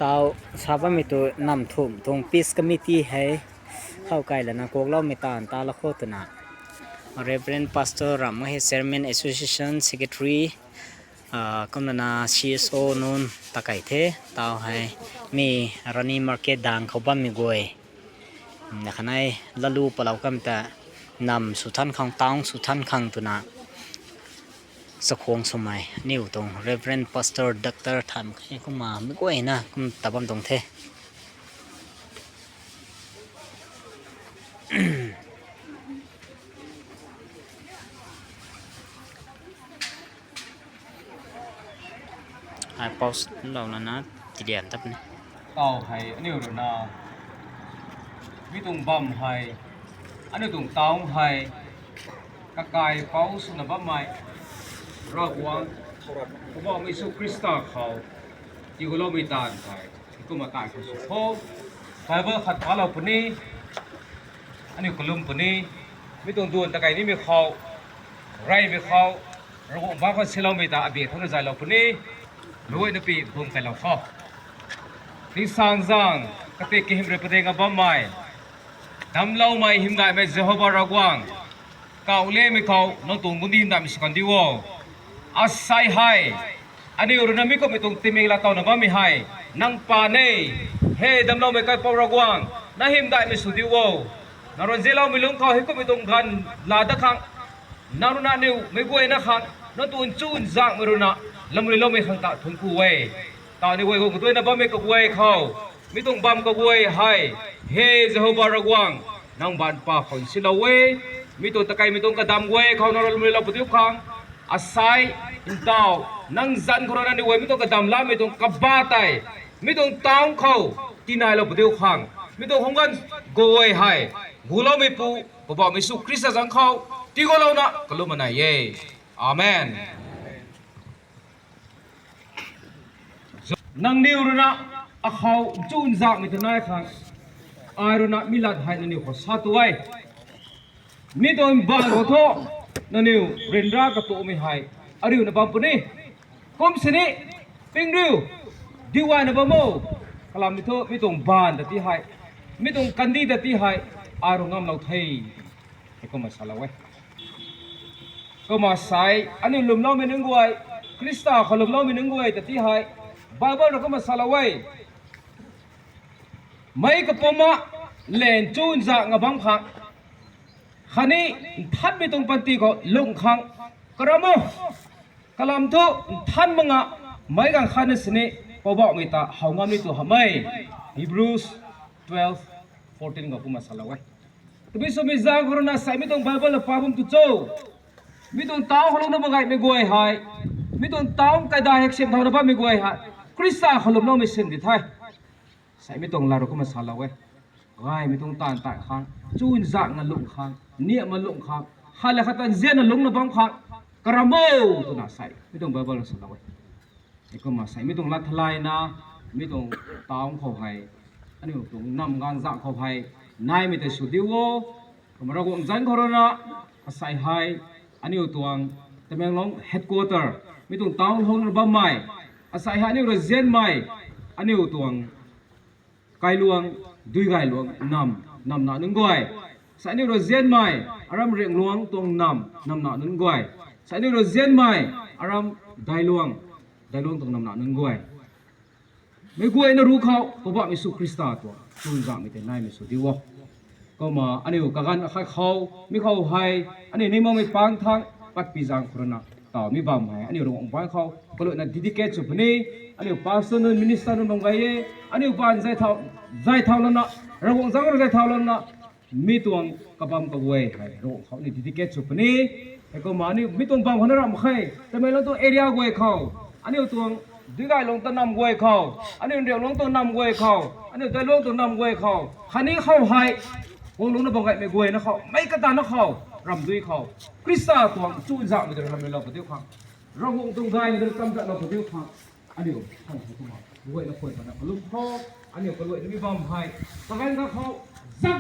ตาวชาวบ้านมีตัวนำทุ่มตรงปีสกมิตี้ให้เข้าใกล้แล้วนะกวกเราไม่ตานตาละโคตรนะ Reverend Pastor Ramah Sermon Association Secretary กำนัน CSO นู่นตะไคร้เทตาวให้มีรันีมาร์เก็ตดังเขาบ้านมีกวยนะครับในละลูปเรากำแต่นำสุทันขังตาวสุทันขังตัวนะสักคงสมัยนิวตรง Reverend Pastor Dr. ทำให้เขามาไม่กวยนะคุมตะบัมตรงเทไอ้พอสเราแล้วนะจีเดียนทับนี่เต่าไห้อันนี้อยู่นะมีตรงบัมไห้อันนี้ตรงเต้าไห้กระกายเป้าสุนับไม้รากวางผมบอกมิสุคริสต์เขาที่กุลมีตานไห้ที่กุมาตายเขาสุโขไฟเบอร์ขัดขาเราปุ่นนี้อันนี้กุลุมปุ่นนี้มีตรงดวนตะไคร้นี่มีเขาไรมีเขาเราบอกว่าเขาเชลมีตาอเบียดเขาในใจเราปุ่นนี้รวยนปีรวมกันเราเข้าที่สร้างจังกติกหิมเรปเดงบัมไม่ทำเล่าไม่หิมได้ไม่เจฮบารากวังเก่าเล่ไม่เขาน้องตุงกุนดีนดามิสกันดิวอาศัยให้อันนี้รุนามิก็ไม่ตรงติมิลาตอนบัมไม่ให้นังปาเน่เฮดำเล่าไม่ใกล้ปารากวังน่าหิมได้ไม่สุดิวนารอนเจเล่าไม่ลงเขาให้ก็ไม่ตรงกันลาดขังนารุนานิวไม่กวยนะขังน้องตุนจูนจังไม่รุนาลำเล่าไม่ขังตาทุนกูเวตอนนี้เว้ยกูตัวนั้นบัมไม่ก็เว้ยเขาไม่ต้องบัมก็เว้ยให้เฮเจฮบารากวังนังบ้านป่าเขาสิลาเว้ยไม่ต้องตะไคร้ไม่ต้องกระดำเว้ยเขานรกไม่เราปฏิบัติขังอาศัยอินเต้านังจันคนนั้นนี่เว้ยไม่ต้องกระดำล้าไม่ต้องกระบาดไตไม่ต้องตามเขาที่นายเราปฏิบัติขังไม่ต้องหงกันก็เว้ยให้กูเราไม่ปูพระบาทมิสุคริสต์จังเขาที่กูเรานะก็รู้มันไหนเย่อาเมนนังนิวรุนะอาเขาจูนจากมิตรนายขังอารุนะมิลาดให้นันนิวขอสัตว์ไว้มิตรอิมบาลโตนันนิวเรนรากระโตไม่ให้อาริวนับบัมปุนีคมสนิปิงริวดิวานับบัมโมกลามิโตมิตรงบานแต่ที่ให้มิตรงกันดีแต่ที่ให้อารุงามเราไทยให้ก็มาสละไว้ก็มาใส่อันนี้ลุมเล่าไม่นึงไว้คริสต์เขาลุมเล่าไม่นึงไว้แต่ที่ให้บาเบิลเราก็มาสละไว้ไม่กับผมมาเล่นจูนจากงบังขังขันนี้ท่านไม่ต้องปฏิก็ลงขังกระมังกลามทุท่านมึงอ่ะไม่กันขันนี้สินี่พอบอกไม่ตาหางามิตัวทำไม Hebrews 12:14 ก็ผมมาสละไว้แต่ไม่สมัยจากคนนั้นใส่ไม่ต้องบาเบิลฟ้าผมตุโจไม่ต้องต้าวเขาลงน้ำมันไงไม่กลัวหายไม่ต้องต้าวกระดาษเฮกเซมเท่านั้นไม่กลัวหายคริสต์เขาลงน้ำไม่เส้นดิไทยใส่ไม่ต้องลาเราก็มาสละไว้ไงไม่ต้องตานตายข้างจูนจากนั่นลงข้างเนี่ยมันลงข้างฮาเลขัตันเจนนั่นลงน้ำบังข้างกระโมตัวน่าใส่ไม่ต้องบาเบิลสละไว้ไอ้ก็มาใส่ไม่ต้องลัดทลายนะไม่ต้องต้าวเขาให้อันนี้ต้องนำงานจากเขาให้นายไม่ได้สุดดีวะก็มาเราคงจันเขาแล้วนะใส่ให้อันนี้ตัวแต่แม่งลงเฮดควอเตอร์ไม่ต้องต้าวห้องน้ำบัมไม่ใส่ให้อันนี้เราเจนไม่อันนี้ตัวไก่ลวงดุยไก่ลวงนำหนาหนึ่งก้อยใส่นี่เราเจียนไหมอารามเรียงลวงตรงนำหนาหนึ่งก้อยใส่นี่เราเจียนไหมอารามได้ลวงตรงนำหนาหนึ่งก้อยไม่ก้อยน่ารู้เขาเพราะว่ามิสุคริสต์ตัวจูนจังไม่เป็นนายมิสุดีวะก็มาอันนี้ก็กันให้เขาไม่เขาให้อันนี้นี่มองไม่ฟังทางปัดปีจังคนน่ะต่อมีบำให้อันนี้เราองค์บ้านเขาก็เลยนั่นดิดิเกตสุพนี้อันนี้พาสนมินิสเตอร์นั่นลงไปอันนี้บ้านใจเท่าแล้วนะเราองค์จังเราใจเท่าแล้วนะมีตัวกบัมกบเวยให้เราเขานี่ดิดิเกตสุพนี้ไอ้ก็มาอันนี้มีตัวบำคนนั้นเราไม่ให้แต่ไม่เราตัวเอเรียกวยเขาอันนี้ตัวดึงไอ้ลงตัวนำกวยเขาอันนี้เดี๋ยวลงตัวนำกวยเขาอันนี้เดี๋ยวลงตัวนำกวยเขาคันนี้เข้าให้วงลุงน่ะบอกไงไม่กวยนะเขาไม่กระตันนะเขารำด้วยเขาคริสต์ตัวจูนจักไม่ได้ทำให้เราปฏิบัติเราคงต้องได้ในกำจัดเราปฏิบัติอันนี้ท่านผู้ชมรวยนะคนนั้นลุงพ่ออันนี้ก็รวยมีบำให้ตะกันก็เขาซัก